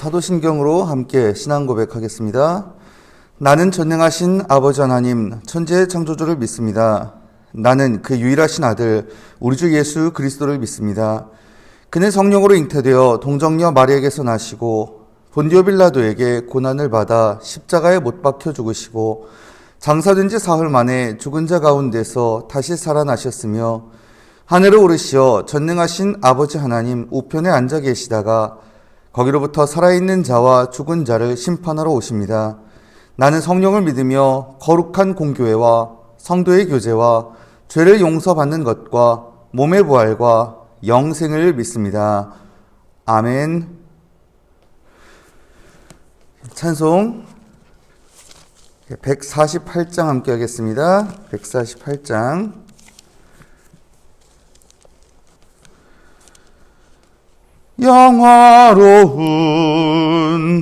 사도신경으로 함께 신앙 고백하겠습니다. 나는 전능하신 아버지 하나님, 천지의 창조주를 믿습니다. 나는 그 유일하신 아들, 우리 주 예수 그리스도를 믿습니다. 그는 성령으로 잉태되어 동정녀 마리아에게서 나시고 본디오 빌라도에게 고난을 받아 십자가에 못 박혀 죽으시고 장사된 지 사흘 만에 죽은 자 가운데서 다시 살아나셨으며 하늘에 오르시어 전능하신 아버지 하나님 우편에 앉아 계시다가 거기로부터 살아있는 자와 죽은 자를 심판하러 오십니다. 나는 성령을 믿으며 거룩한 공교회와 성도의 교제와 죄를 용서받는 것과 몸의 부활과 영생을 믿습니다. 아멘. 찬송 148장 함께 하겠습니다. 148장. 영화로운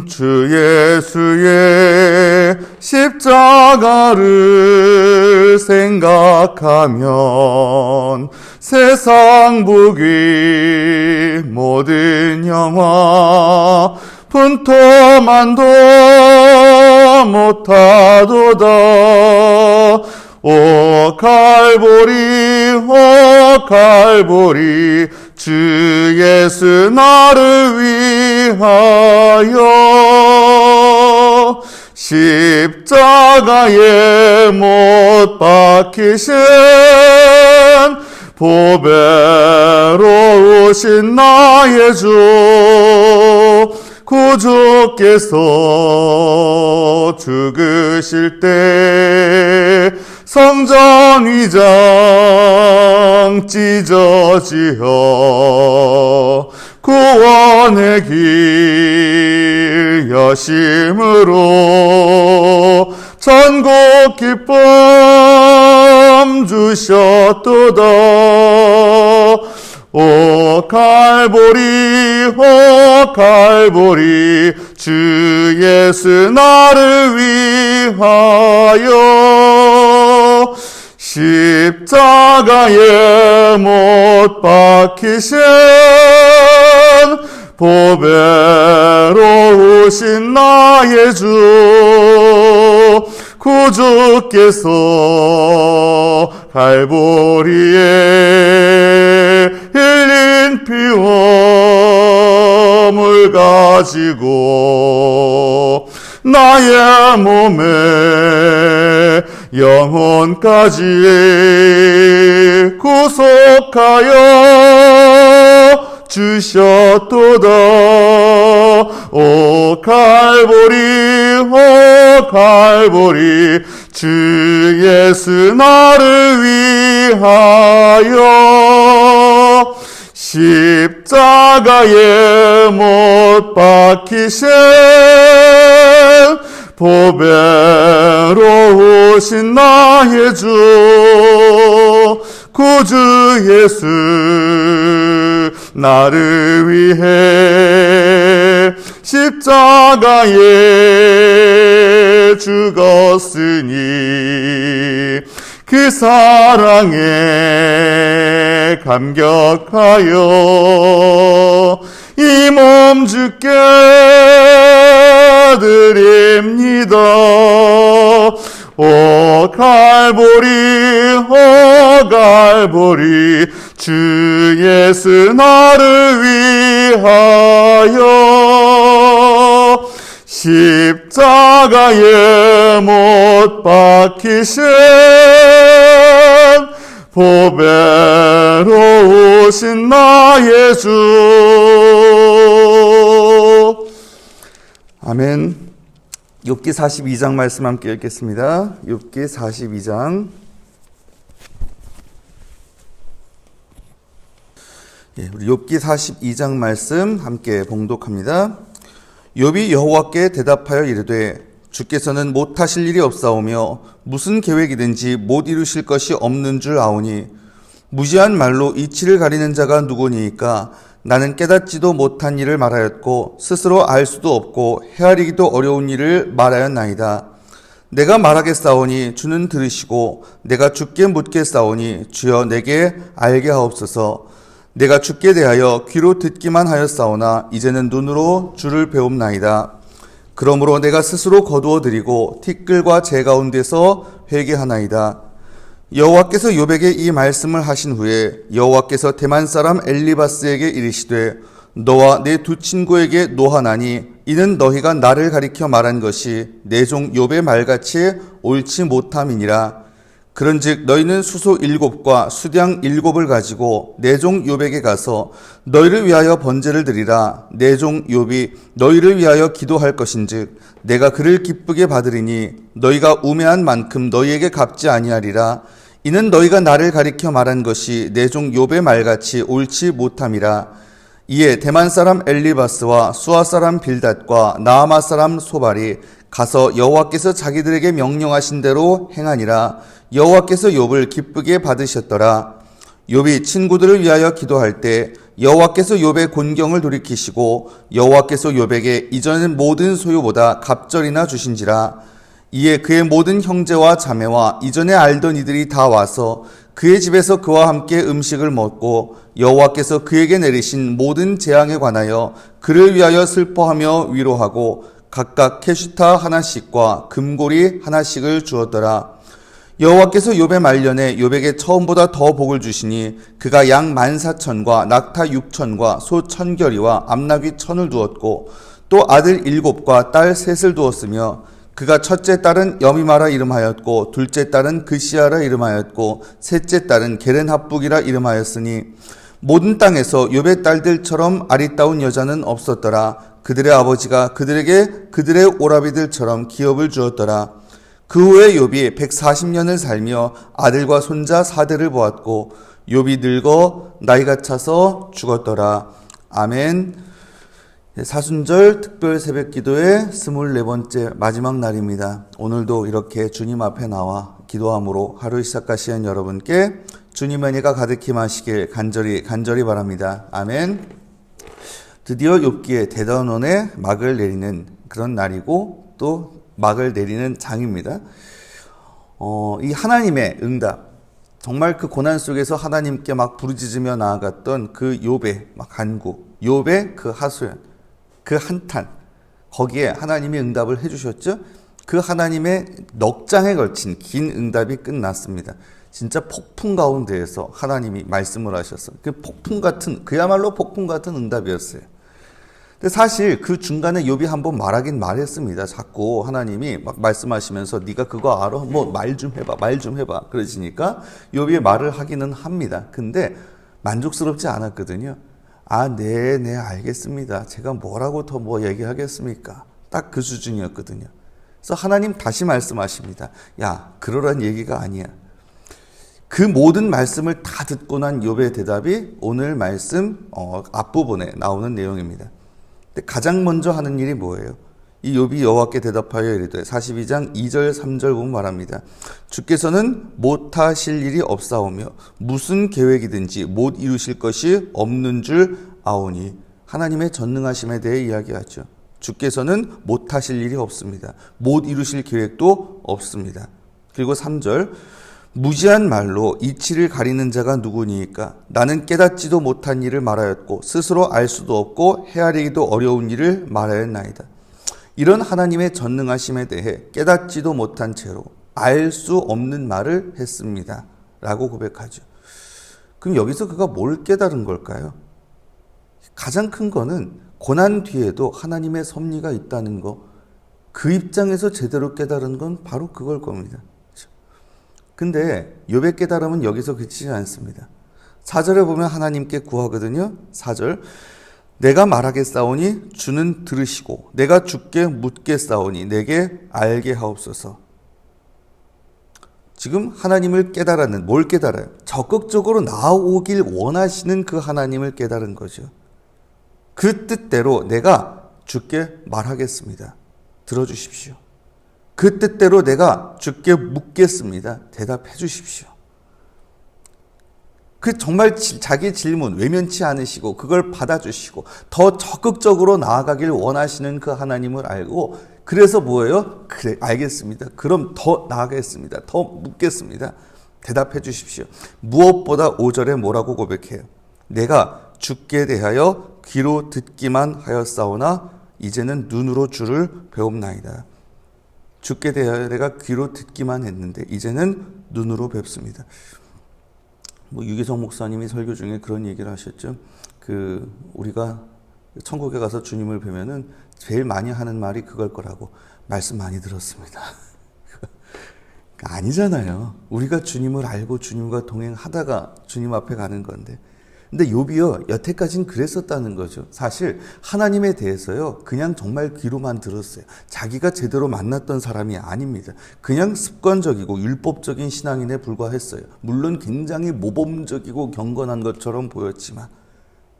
주 예수의 십자가를 생각하면 세상 보기 모든 영화 분토만도 못하도다. 오 갈보리 오 갈보리 주 예수 나를 위하여 십자가에 못 박히신 보배로우신 나의 주 구주께서 죽으실 때 성전 위장 찢어지어 구원의 길 여심으로 전국 기쁨 주셨도다. 오 갈보리 오 갈보리 주 예수 나를 위하여 십자가에 못 박히신 보배로우신 나의 주 구주께서 갈보리에 흘린 피와 물 가지고 나의 몸에 영혼까지 구속하여 주셨도다. 오 갈보리 오 갈보리 주 예수 나를 위하여 십자가에 못 박히신 보배로우신 나의 주 구주 예수 나를 위해 십자가에 죽었으니 그 사랑에 감격하여 이 몸 주께 드립니다. 오 갈보리 오 갈보리 주 예수 나를 위하여 십자가에 못 박히신 보배로우신 나의 주. 아멘. 욥기 42장 말씀 함께 읽겠습니다. 욥기 42장. 우리 욥기 42장 말씀 함께 봉독합니다. 욥이 여호와께 대답하여 이르되 주께서는 못하실 일이 없사오며 무슨 계획이든지 못 이루실 것이 없는 줄 아오니 무지한 말로 이치를 가리는 자가 누구니이까. 나는 깨닫지도 못한 일을 말하였고 스스로 알 수도 없고 헤아리기도 어려운 일을 말하였나이다. 내가 말하겠사오니 주는 들으시고 내가 주께 묻겠사오니 주여 내게 알게 하옵소서. 내가 주께 대하여 귀로 듣기만 하였사오나 이제는 눈으로 주를 배움나이다. 그러므로 내가 스스로 거두어 드리고 티끌과 재 가운데서 회개하나이다. 여호와께서 욥에게 이 말씀을 하신 후에 여호와께서 대만 사람 엘리바스에게 이르시되 너와 내 두 친구에게 노하나니 이는 너희가 나를 가리켜 말한 것이 내 종 욥의 말같이 옳지 못함이니라. 그런즉 너희는 수소 7과 수량 7을 가지고 내 종 욥에게 가서 너희를 위하여 번제를 드리라. 내 종 욥이 너희를 위하여 기도할 것인즉 내가 그를 기쁘게 받으리니 너희가 우매한 만큼 너희에게 갚지 아니하리라. 이는 너희가 나를 가리켜 말한 것이 내 종 욥의 말같이 옳지 못함이라. 이에 대만 사람 엘리바스와 수아 사람 빌닷과 나아마 사람 소발이 가서 여호와께서 자기들에게 명령하신 대로 행하니라. 여호와께서 욥을 기쁘게 받으셨더라. 욥이 친구들을 위하여 기도할 때 여호와께서 욥의 곤경을 돌이키시고 여호와께서 욥에게 이전의 모든 소유보다 갑절이나 주신지라. 이에 그의 모든 형제와 자매와 이전에 알던 이들이 다 와서 그의 집에서 그와 함께 음식을 먹고 여호와께서 그에게 내리신 모든 재앙에 관하여 그를 위하여 슬퍼하며 위로하고 각각 캐슈타 하나씩과 금고리 하나씩을 주었더라. 여호와께서 욥의 말년에 욥에게 처음보다 더 복을 주시니 그가 양 14,000과 낙타 6,000과 소 1,000결이와 암나귀 1,000을 두었고 또 아들 7과 딸 3을 두었으며 그가 첫째 딸은 여미마라 이름하였고 둘째 딸은 그시아라 이름하였고 셋째 딸은 게렌합북이라 이름하였으니 모든 땅에서 욥의 딸들처럼 아리따운 여자는 없었더라. 그들의 아버지가 그들에게 그들의 오라비들처럼 기업을 주었더라. 그 후에 욥이 140년을 살며 아들과 손자 4대를 보았고 욥이 늙어 나이가 차서 죽었더라. 아멘. 사순절 특별 새벽기도의 24번째 마지막 날입니다. 오늘도 이렇게 주님 앞에 나와 기도함으로 하루 시작하시는 여러분께 주님의 은혜가 가득히 마시길 간절히 바랍니다. 아멘. 드디어 욥기의 대단원의 막을 내리는 그런 날이고 또 막을 내리는 장입니다. 이 하나님의 응답, 정말 그 고난 속에서 하나님께 막 부르짖으며 나아갔던 그 욥의 막 간구, 욥의 그 하소연, 그 한탄, 거기에 하나님이 응답을 해주셨죠. 그 하나님의 넉 장에 걸친 긴 응답이 끝났습니다. 진짜 폭풍 가운데에서 하나님이 말씀을 하셨어요. 그 폭풍 같은, 그야말로 폭풍 같은 응답이었어요. 근데 사실 그 중간에 욥이 한번 말하긴 말했습니다. 자꾸 하나님이 막 말씀하시면서 네가 그거 알아? 뭐 말 좀 해봐. 그러시니까 욥이 말을 하기는 합니다. 근데 만족스럽지 않았거든요. 네, 알겠습니다. 제가 뭐라고 더 뭐 얘기하겠습니까? 딱 그 수준이었거든요. 그래서 하나님 다시 말씀하십니다. 야, 그러란 얘기가 아니야. 그 모든 말씀을 다 듣고 난 욥의 대답이 오늘 말씀 앞부분에 나오는 내용입니다. 근데 가장 먼저 하는 일이 뭐예요? 이 욥이 여호와께 대답하여 이르되 42장 2절 3절 보면 말합니다. 주께서는 못하실 일이 없사오며 무슨 계획이든지 못 이루실 것이 없는 줄 아오니. 하나님의 전능하심에 대해 이야기하죠. 주께서는 못하실 일이 없습니다. 못 이루실 계획도 없습니다. 그리고 3절 무지한 말로 이치를 가리는 자가 누구니까? 나는 깨닫지도 못한 일을 말하였고 스스로 알 수도 없고 헤아리기도 어려운 일을 말하였나이다. 이런 하나님의 전능하심에 대해 깨닫지도 못한 채로 알 수 없는 말을 했습니다. 라고 고백하죠. 그럼 여기서 그가 뭘 깨달은 걸까요? 가장 큰 거는 고난 뒤에도 하나님의 섭리가 있다는 거, 그 입장에서 제대로 깨달은 건 바로 그걸 겁니다. 근데 욥의 깨달음은 여기서 그치지 않습니다. 4절에 보면 하나님께 구하거든요. 4절 내가 말하겠사오니 주는 들으시고 내가 주께 묻겠사오니 내게 알게 하옵소서. 지금 하나님을 깨달았는, 뭘 깨달아요? 적극적으로 나오길 원하시는 그 하나님을 깨달은 거죠. 그 뜻대로 내가 주께 말하겠습니다. 들어주십시오. 그 뜻대로 내가 주께 묻겠습니다. 대답해 주십시오. 그 정말 자기 질문 외면치 않으시고 그걸 받아주시고 더 적극적으로 나아가길 원하시는 그 하나님을 알고, 그래서 뭐예요? 그래, 알겠습니다. 그럼 더 나아가겠습니다. 더 묻겠습니다. 대답해 주십시오. 무엇보다 5절에 뭐라고 고백해요? 내가 주께 대하여 귀로 듣기만 하였사오나 이제는 눈으로 주를 배웁나이다. 주께 대하여 내가 귀로 듣기만 했는데 이제는 눈으로 뵙습니다. 유기성 목사님이 설교 중에 그런 얘기를 하셨죠. 우리가 천국에 가서 주님을 뵈면은 제일 많이 하는 말이 그걸 거라고. 말씀 많이 들었습니다. 아니잖아요. 우리가 주님을 알고 주님과 동행하다가 주님 앞에 가는 건데. 근데 욥이요, 여태까지는 그랬었다는 거죠. 사실 하나님에 대해서요, 그냥 정말 귀로만 들었어요. 자기가 제대로 만났던 사람이 아닙니다. 그냥 습관적이고 율법적인 신앙인에 불과했어요. 물론 굉장히 모범적이고 경건한 것처럼 보였지만.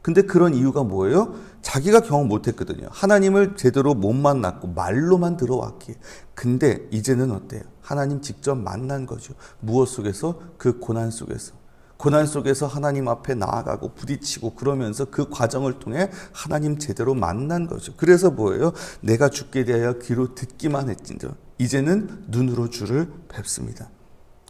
근데 그런 이유가 뭐예요? 자기가 경험 못했거든요. 하나님을 제대로 못 만났고 말로만 들어왔기에. 근데 이제는 어때요? 하나님 직접 만난 거죠. 무엇 속에서? 그 고난 속에서. 고난 속에서 하나님 앞에 나아가고 부딪히고 그러면서 그 과정을 통해 하나님 제대로 만난 거죠. 그래서 뭐예요? 내가 주께 대하여 귀로 듣기만 했진저 이제는 눈으로 주를 뵙습니다.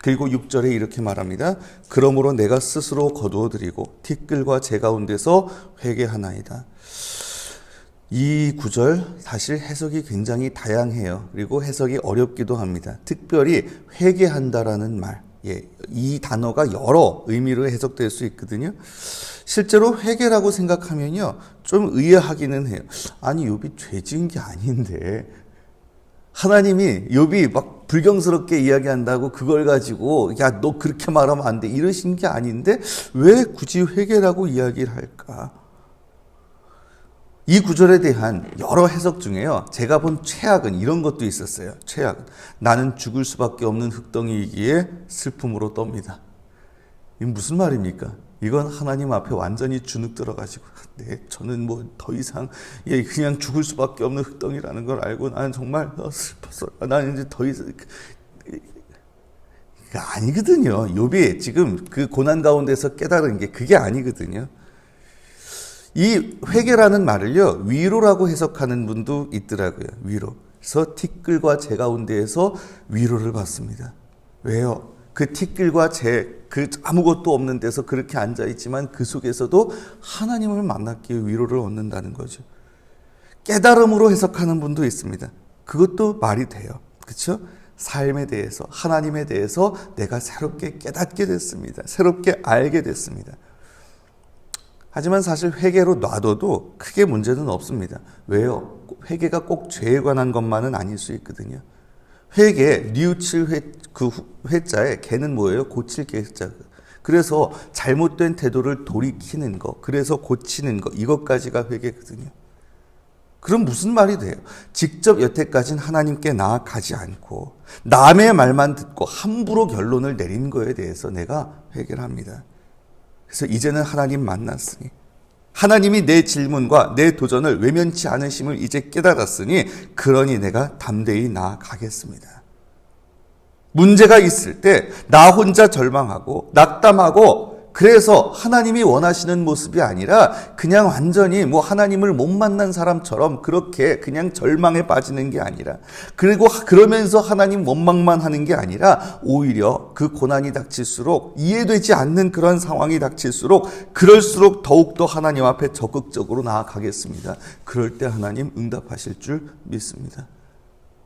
그리고 6절에 이렇게 말합니다. 그러므로 내가 스스로 거두어드리고 티끌과 재 가운데서 회개하나이다. 이 구절 사실 해석이 굉장히 다양해요. 그리고 해석이 어렵기도 합니다. 특별히 회개한다라는 말. 이 단어가 여러 의미로 해석될 수 있거든요. 실제로 회개라고 생각하면요, 좀 의아하기는 해요. 아니, 욥이 죄 지은 게 아닌데 하나님이 욥이 막 불경스럽게 이야기한다고 그걸 가지고 야, 너 그렇게 말하면 안 돼 이러신 게 아닌데 왜 굳이 회개라고 이야기를 할까? 이 구절에 대한 여러 해석 중에요, 제가 본 최악은 이런 것도 있었어요. 최악은 나는 죽을 수밖에 없는 흙덩이이기에 슬픔으로 떱니다. 이건 무슨 말입니까? 이건 하나님 앞에 완전히 주눅 들어가지고 저는 더 이상 그냥 죽을 수밖에 없는 흙덩이라는 걸 알고 나는 정말 슬펐어. 나는 이제 더 이상 아니거든요. 욥이 지금 그 고난 가운데서 깨달은 게 그게 아니거든요. 이 회개라는 말을요, 위로라고 해석하는 분도 있더라고요. 위로. 그래서 티끌과 재 가운데에서 위로를 받습니다. 왜요? 그 티끌과 재, 아무것도 없는 데서 그렇게 앉아있지만 그 속에서도 하나님을 만났기에 위로를 얻는다는 거죠. 깨달음으로 해석하는 분도 있습니다. 그것도 말이 돼요. 그렇죠? 삶에 대해서, 하나님에 대해서 내가 새롭게 깨닫게 됐습니다. 새롭게 알게 됐습니다. 하지만 사실 회개로 놔둬도 크게 문제는 없습니다. 왜요? 회개가 꼭 죄에 관한 것만은 아닐 수 있거든요. 회개, 뉘우칠 회자에 개는 뭐예요? 고칠 개자. 그래서 잘못된 태도를 돌이키는 거, 그래서 고치는 거, 이것까지가 회개거든요. 그럼 무슨 말이 돼요? 직접 여태까지는 하나님께 나아가지 않고 남의 말만 듣고 함부로 결론을 내린 거에 대해서 내가 회개를 합니다. 그래서 이제는 하나님 만났으니, 하나님이 내 질문과 내 도전을 외면치 않으심을 이제 깨달았으니 그러니 내가 담대히 나아가겠습니다. 문제가 있을 때 나 혼자 절망하고 낙담하고 그래서 하나님이 원하시는 모습이 아니라 그냥 완전히 하나님을 못 만난 사람처럼 그렇게 그냥 절망에 빠지는 게 아니라, 그리고 그러면서 하나님 원망만 하는 게 아니라 오히려 그 고난이 닥칠수록, 이해되지 않는 그런 상황이 닥칠수록 그럴수록 더욱더 하나님 앞에 적극적으로 나아가겠습니다. 그럴 때 하나님 응답하실 줄 믿습니다.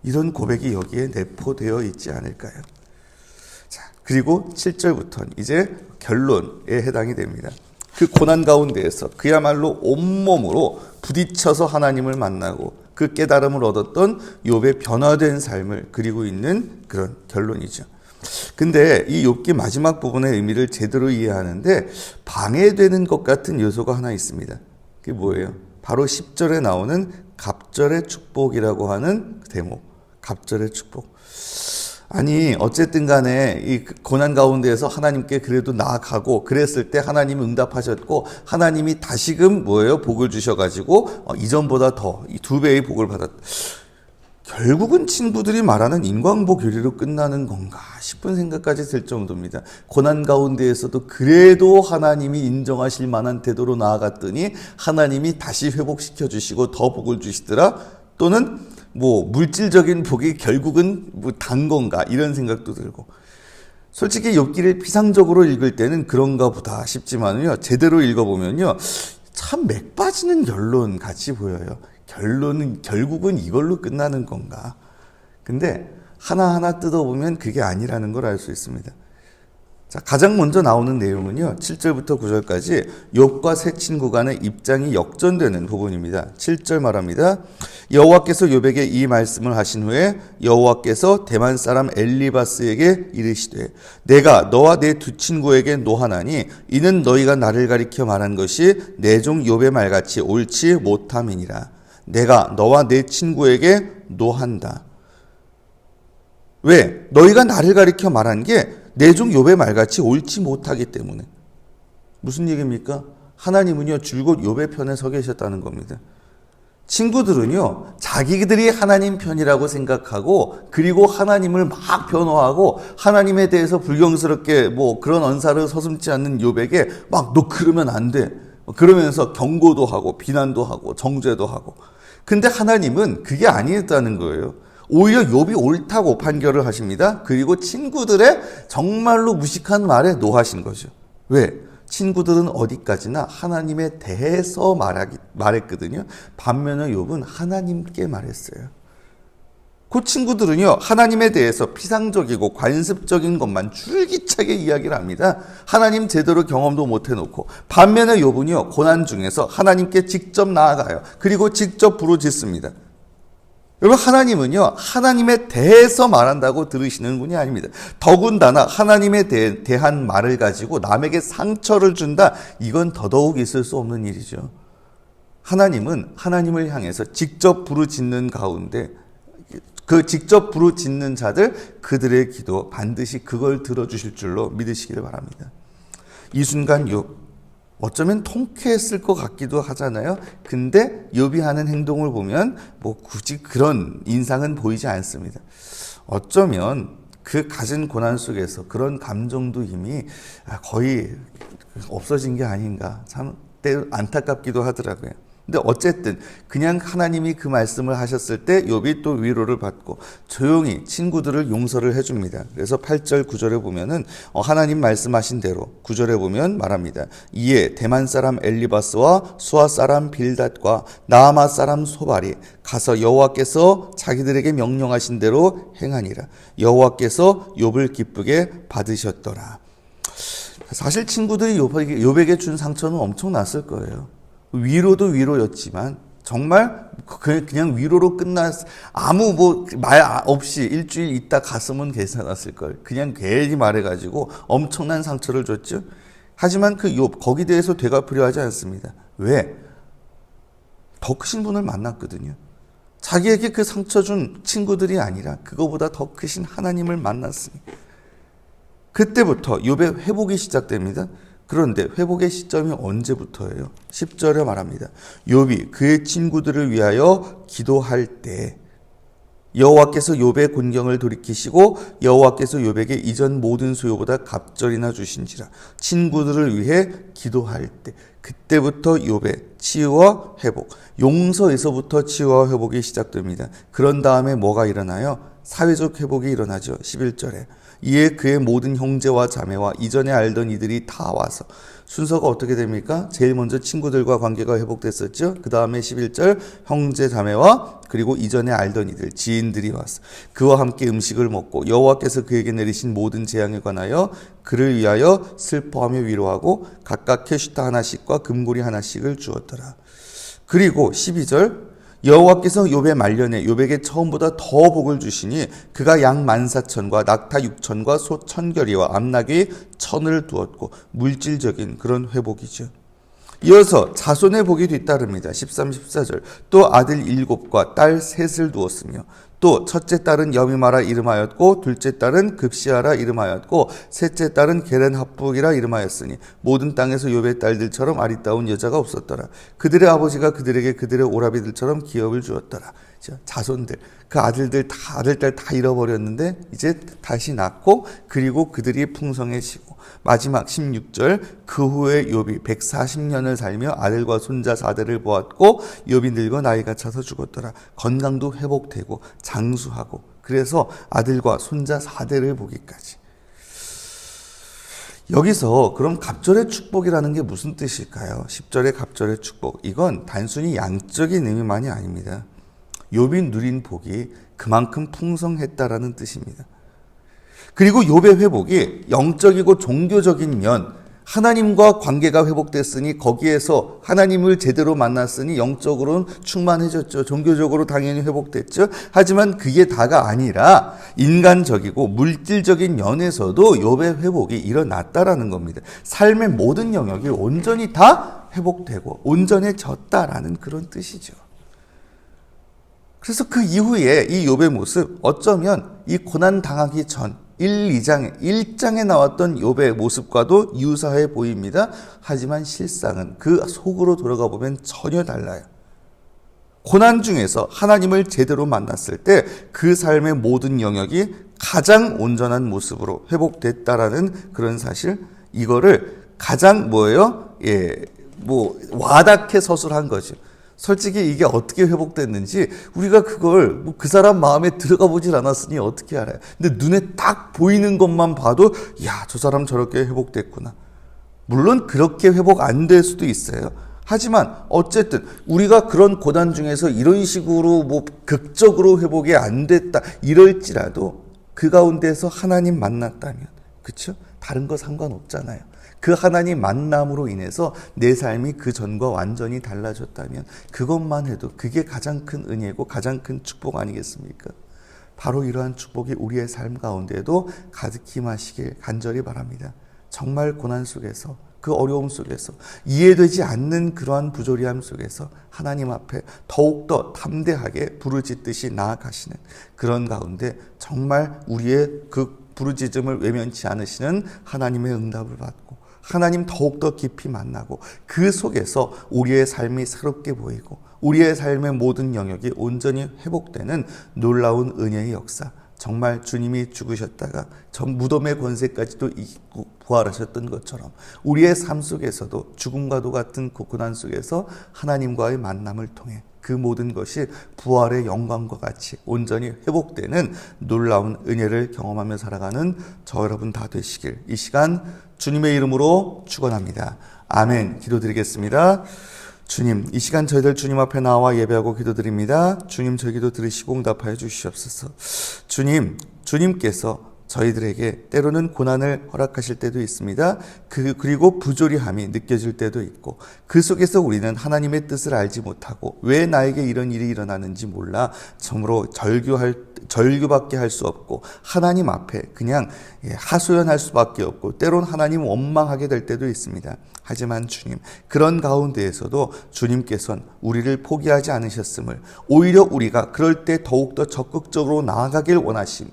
이런 고백이 여기에 내포되어 있지 않을까요? 자, 그리고 7절부터는 이제 결론에 해당이 됩니다. 그 고난 가운데에서 그야말로 온몸으로 부딪혀서 하나님을 만나고 그 깨달음을 얻었던 욥의 변화된 삶을 그리고 있는 그런 결론이죠. 근데 이 욥기 마지막 부분의 의미를 제대로 이해하는데 방해되는 것 같은 요소가 하나 있습니다. 그게 뭐예요? 바로 10절에 나오는 갑절의 축복이라고 하는 대목. 갑절의 축복. 아니, 어쨌든 간에 이 고난 가운데에서 하나님께 그래도 나아가고 그랬을 때 하나님이 응답하셨고 하나님이 다시금 복을 주셔가지고 이전보다 더 2배의 복을 받았다. 결국은 친구들이 말하는 인광복 교리로 끝나는 건가 싶은 생각까지 들 정도입니다. 고난 가운데에서도 그래도 하나님이 인정하실 만한 태도로 나아갔더니 하나님이 다시 회복시켜 주시고 더 복을 주시더라. 또는 물질적인 복이 결국은 단 건가 이런 생각도 들고, 솔직히 욥기를 피상적으로 읽을 때는 그런가 보다 싶지만요, 제대로 읽어보면요, 참 맥 빠지는 결론 같이 보여요. 결국은 이걸로 끝나는 건가? 근데 하나하나 뜯어보면 그게 아니라는 걸 알 수 있습니다. 자, 가장 먼저 나오는 내용은요, 7절부터 9절까지 욥과 세 친구 간의 입장이 역전되는 부분입니다. 7절 말합니다. 여호와께서 욥에게 이 말씀을 하신 후에 여호와께서 대만 사람 엘리바스에게 이르시되 내가 너와 내 두 친구에게 노하나니 이는 너희가 나를 가리켜 말한 것이 내 종 욥의 말같이 옳지 못함이니라. 내가 너와 내 친구에게 노한다. 왜? 너희가 나를 가리켜 말한 게 내 종 욥의 말같이 옳지 못하기 때문에. 무슨 얘기입니까? 하나님은요, 줄곧 욥의 편에 서 계셨다는 겁니다. 친구들은요, 자기들이 하나님 편이라고 생각하고, 그리고 하나님을 막 변호하고, 하나님에 대해서 불경스럽게 그런 언사를 서슴지 않는 욥에게 막 너 그러면 안 돼. 그러면서 경고도 하고, 비난도 하고, 정죄도 하고. 근데 하나님은 그게 아니었다는 거예요. 오히려 욥이 옳다고 판결을 하십니다. 그리고 친구들의 정말로 무식한 말에 노하신 거죠. 왜? 친구들은 어디까지나 하나님에 대해서 말했거든요. 반면에 욥은 하나님께 말했어요. 그 친구들은요, 하나님에 대해서 피상적이고 관습적인 것만 줄기차게 이야기를 합니다. 하나님 제대로 경험도 못 해놓고. 반면에 욥은요, 고난 중에서 하나님께 직접 나아가요. 그리고 직접 부르짖습니다. 여러분, 하나님은요, 하나님에 대해서 말한다고 들으시는 분이 아닙니다. 더군다나 하나님에 대한 말을 가지고 남에게 상처를 준다, 이건 더더욱 있을 수 없는 일이죠. 하나님은 하나님을 향해서 직접 부르짖는 가운데 그 직접 부르짖는 자들, 그들의 기도 반드시 그걸 들어주실 줄로 믿으시길 바랍니다. 이 순간 욥, 어쩌면 통쾌했을 것 같기도 하잖아요. 근데 욥이 하는 행동을 보면 굳이 그런 인상은 보이지 않습니다. 어쩌면 그 가진 고난 속에서 그런 감정도 이미 거의 없어진 게 아닌가, 참 안타깝기도 하더라고요. 근데 어쨌든 그냥 하나님이 그 말씀을 하셨을 때 욥이 또 위로를 받고 조용히 친구들을 용서를 해줍니다. 그래서 8절 9절에 보면은 하나님 말씀하신 대로 9절에 보면 말합니다. 이에 대만 사람 엘리바스와 수아 사람 빌닷과 나아마 사람 소발이 가서 여호와께서 자기들에게 명령하신 대로 행하니라. 여호와께서 욥을 기쁘게 받으셨더라. 사실 친구들이 욥에게 준 상처는 엄청났을 거예요. 위로도 위로였지만 정말 그냥 위로로 아무 말 없이 일주일 있다 갔으면 괜찮았을 걸. 그냥 괜히 말해가지고 엄청난 상처를 줬죠. 하지만 그 욥, 거기 대해서 되갚으려 하지 않습니다. 왜? 더 크신 분을 만났거든요. 자기에게 그 상처 준 친구들이 아니라 그거보다 더 크신 하나님을 만났으니 그때부터 욥의 회복이 시작됩니다. 그런데 회복의 시점이 언제부터예요? 10절에 말합니다. 욥이 그의 친구들을 위하여 기도할 때 여호와께서 욥의 곤경을 돌이키시고 여호와께서 욥에게 이전 모든 수요보다 갑절이나 주신지라. 친구들을 위해 기도할 때 그때부터 욥의 치유와 회복, 용서에서부터 치유와 회복이 시작됩니다. 그런 다음에 뭐가 일어나요? 사회적 회복이 일어나죠. 11절에 이에 그의 모든 형제와 자매와 이전에 알던 이들이 다 와서, 순서가 어떻게 됩니까? 제일 먼저 친구들과 관계가 회복됐었죠. 그 다음에 11절 형제 자매와 그리고 이전에 알던 이들, 지인들이 와서 그와 함께 음식을 먹고 여호와께서 그에게 내리신 모든 재앙에 관하여 그를 위하여 슬퍼하며 위로하고 각각 캐시타 하나씩과 금고리 하나씩을 주었더라. 그리고 12절 여호와께서 욥의 말년에 욥에게 처음보다 더 복을 주시니 그가 양 14,000과 낙타 6,000과 소 1,000결이와 암나귀 1,000을 두었고, 물질적인 그런 회복이죠. 이어서 자손의 복이 뒤따릅니다. 13, 14절 또 아들 7과 딸 3을 두었으며 또 첫째 딸은 여미마라 이름하였고 둘째 딸은 급시아라 이름하였고 셋째 딸은 게렌합북이라 이름하였으니 모든 땅에서 욥의 딸들처럼 아리따운 여자가 없었더라. 그들의 아버지가 그들에게 그들의 오라비들처럼 기업을 주었더라. 자손들, 그 아들들 다, 아들 딸 다 잃어버렸는데 이제 다시 낳고 그리고 그들이 풍성해지고, 마지막 16절 그 후에 욥이 140년을 살며 아들과 손자 4대를 보았고 욥이 늙어 나이가 차서 죽었더라. 건강도 회복되고 장수하고, 그래서 아들과 손자 4대를 보기까지. 여기서 그럼 갑절의 축복이라는 게 무슨 뜻일까요? 10절의 갑절의 축복. 이건 단순히 양적인 의미만이 아닙니다. 욥이 누린 복이 그만큼 풍성했다라는 뜻입니다. 그리고 욥의 회복이 영적이고 종교적인 면, 하나님과 관계가 회복됐으니 거기에서 하나님을 제대로 만났으니 영적으로는 충만해졌죠. 종교적으로 당연히 회복됐죠. 하지만 그게 다가 아니라 인간적이고 물질적인 면에서도 욥의 회복이 일어났다라는 겁니다. 삶의 모든 영역이 온전히 다 회복되고 온전해졌다라는 그런 뜻이죠. 그래서 그 이후에 이 욥의 모습, 어쩌면 이 고난 당하기 전 1장에 나왔던 욥의 모습과도 유사해 보입니다. 하지만 실상은 그 속으로 돌아가 보면 전혀 달라요. 고난 중에서 하나님을 제대로 만났을 때 그 삶의 모든 영역이 가장 온전한 모습으로 회복됐다라는 그런 사실, 이거를 가장 와닿게 서술한 거죠. 솔직히 이게 어떻게 회복됐는지 우리가 그걸 그 사람 마음에 들어가 보질 않았으니 어떻게 알아요. 근데 눈에 딱 보이는 것만 봐도 저 사람 저렇게 회복됐구나. 물론 그렇게 회복 안 될 수도 있어요. 하지만 어쨌든 우리가 그런 고난 중에서 이런 식으로 극적으로 회복이 안 됐다 이럴지라도 그 가운데서 하나님 만났다면, 그렇죠? 다른 거 상관없잖아요. 그 하나님 만남으로 인해서 내 삶이 그 전과 완전히 달라졌다면 그것만 해도 그게 가장 큰 은혜고 가장 큰 축복 아니겠습니까? 바로 이러한 축복이 우리의 삶 가운데도 가득히 임하시길 간절히 바랍니다. 정말 고난 속에서, 그 어려움 속에서, 이해되지 않는 그러한 부조리함 속에서 하나님 앞에 더욱더 담대하게 부르짖듯이 나아가시는 그런 가운데 정말 우리의 그 부르짖음을 외면치 않으시는 하나님의 응답을 받고 하나님 더욱더 깊이 만나고 그 속에서 우리의 삶이 새롭게 보이고 우리의 삶의 모든 영역이 온전히 회복되는 놀라운 은혜의 역사, 정말 주님이 죽으셨다가 전 무덤의 권세까지도 이기고 부활하셨던 것처럼 우리의 삶 속에서도 죽음과도 같은 고난 속에서 하나님과의 만남을 통해 그 모든 것이 부활의 영광과 같이 온전히 회복되는 놀라운 은혜를 경험하며 살아가는 저 여러분 다 되시길 이 시간 주님의 이름으로 축원합니다. 아멘. 기도드리겠습니다. 주님, 이 시간 저희들 주님 앞에 나와 예배하고 기도드립니다. 주님, 저희 기도 들으시고 응답하여 주시옵소서. 주님께서 저희들에게 때로는 고난을 허락하실 때도 있습니다. 그리고 부조리함이 느껴질 때도 있고 그 속에서 우리는 하나님의 뜻을 알지 못하고 왜 나에게 이런 일이 일어나는지 몰라 참으로 절규밖에 할 수 없고 하나님 앞에 그냥 하소연할 수밖에 없고 때론 하나님 원망하게 될 때도 있습니다. 하지만 주님, 그런 가운데에서도 주님께서는 우리를 포기하지 않으셨음을, 오히려 우리가 그럴 때 더욱더 적극적으로 나아가길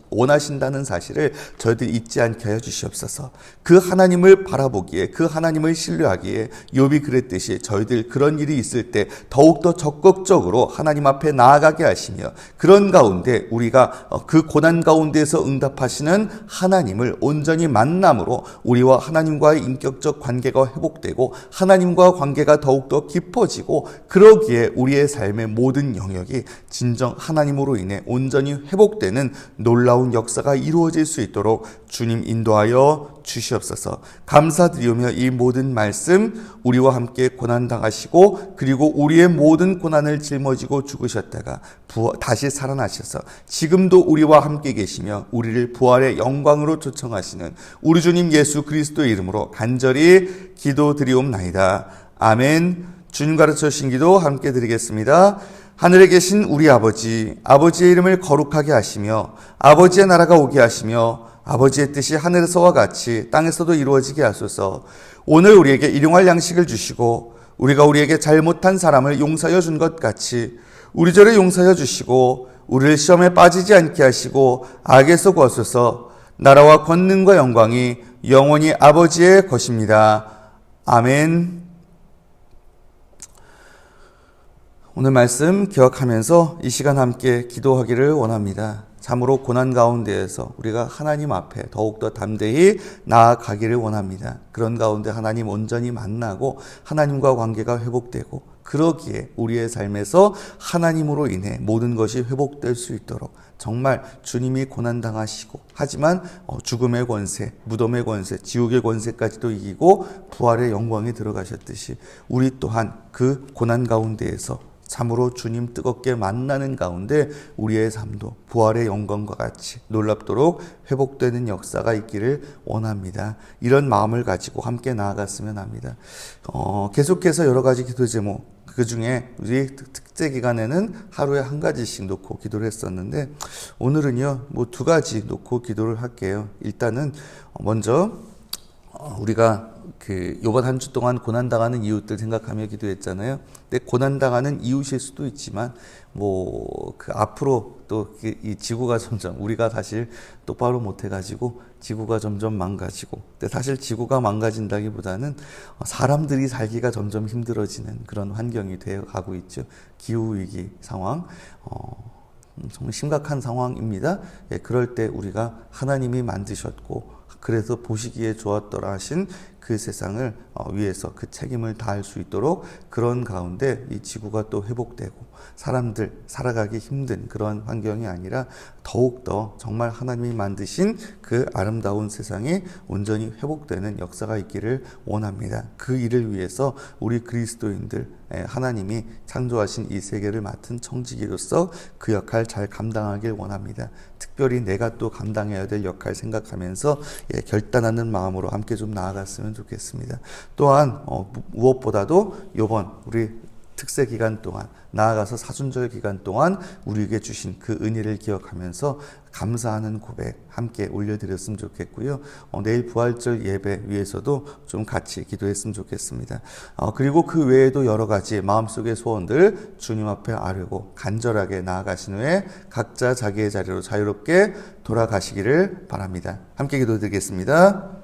원하신다는 사실을 저희들 잊지 않게 하여 주시옵소서. 그 하나님을 바라보기에, 그 하나님을 신뢰하기에 욥이 그랬듯이 저희들 그런 일이 있을 때 더욱더 적극적으로 하나님 앞에 나아가게 하시며 그런 가운데 우리가 그 고난 가운데에서 응답하시는 하나님을 온전히 만남으로 우리와 하나님과의 인격적 관계가 회복되고 하나님과 관계가 더욱더 깊어지고 그러기에 우리의 삶의 모든 영역이 진정 하나님으로 인해 온전히 회복되는 놀라운 역사가 이루어질 수 있도록 주님 인도하여 주시옵소서. 감사드리며 이 모든 말씀 우리와 함께 고난당하시고 그리고 우리의 모든 고난을 짊어지고 죽으셨다가 다시 살아나셔서 지금도 우리와 함께 계시며 우리를 부활의 영광으로 초청하시는 우리 주님 예수 그리스도의 이름으로 간절히 기도드리옵나이다. 아멘. 주님 가르쳐 주신 기도 함께 드리겠습니다. 하늘에 계신 우리 아버지, 아버지의 이름을 거룩하게 하시며 아버지의 나라가 오게 하시며 아버지의 뜻이 하늘에서와 같이 땅에서도 이루어지게 하소서. 오늘 우리에게 일용할 양식을 주시고 우리가 우리에게 잘못한 사람을 용서하여 준 것 같이 우리 죄를 용서하여 주시고 우리를 시험에 빠지지 않게 하시고 악에서 구하소서. 나라와 권능과 영광이 영원히 아버지의 것입니다. 아멘. 오늘 말씀 기억하면서 이 시간 함께 기도하기를 원합니다. 참으로 고난 가운데에서 우리가 하나님 앞에 더욱더 담대히 나아가기를 원합니다. 그런 가운데 하나님 온전히 만나고 하나님과 관계가 회복되고, 그러기에 우리의 삶에서 하나님으로 인해 모든 것이 회복될 수 있도록 정말 주님이 고난당하시고, 하지만 죽음의 권세, 무덤의 권세, 지옥의 권세까지도 이기고 부활의 영광에 들어가셨듯이 우리 또한 그 고난 가운데에서 참으로 주님 뜨겁게 만나는 가운데 우리의 삶도 부활의 영광과 같이 놀랍도록 회복되는 역사가 있기를 원합니다. 이런 마음을 가지고 함께 나아갔으면 합니다. 계속해서 여러 가지 기도 제목, 그 중에 우리 특제 기간에는 하루에 한 가지씩 놓고 기도를 했었는데, 오늘은요 뭐 두 가지 놓고 기도를 할게요. 일단은 먼저 우리가 요번 한 주 동안 고난당하는 이웃들 생각하며 기도했잖아요. 근데 고난당하는 이웃일 수도 있지만 앞으로 또 이 지구가 점점, 우리가 사실 똑바로 못해가지고 지구가 점점 망가지고, 근데 사실 지구가 망가진다기보다는 사람들이 살기가 점점 힘들어지는 그런 환경이 되어 가고 있죠. 기후위기 상황, 정말 심각한 상황입니다. 그럴 때 우리가 하나님이 만드셨고 그래서 보시기에 좋았더라 하신 그 세상을 위해서 그 책임을 다할 수 있도록, 그런 가운데 이 지구가 또 회복되고 사람들 살아가기 힘든 그런 환경이 아니라 더욱더 정말 하나님이 만드신 그 아름다운 세상이 온전히 회복되는 역사가 있기를 원합니다. 그 일을 위해서 우리 그리스도인들, 하나님이 창조하신 이 세계를 맡은 청지기로서 그 역할 잘 감당하길 원합니다. 특별히 내가 또 감당해야 될 역할 생각하면서 결단하는 마음으로 함께 좀 나아갔으면 좋겠습니다. 또한 무엇보다도 이번 우리 특세 기간 동안, 나아가서 사순절 기간 동안 우리에게 주신 그 은혜를 기억하면서 감사하는 고백 함께 올려드렸으면 좋겠고요. 내일 부활절 예배 위해서도 좀 같이 기도했으면 좋겠습니다. 그리고 그 외에도 여러 가지 마음속의 소원들 주님 앞에 아뢰고 간절하게 나아가신 후에 각자 자기의 자리로 자유롭게 돌아가시기를 바랍니다. 함께 기도드리겠습니다.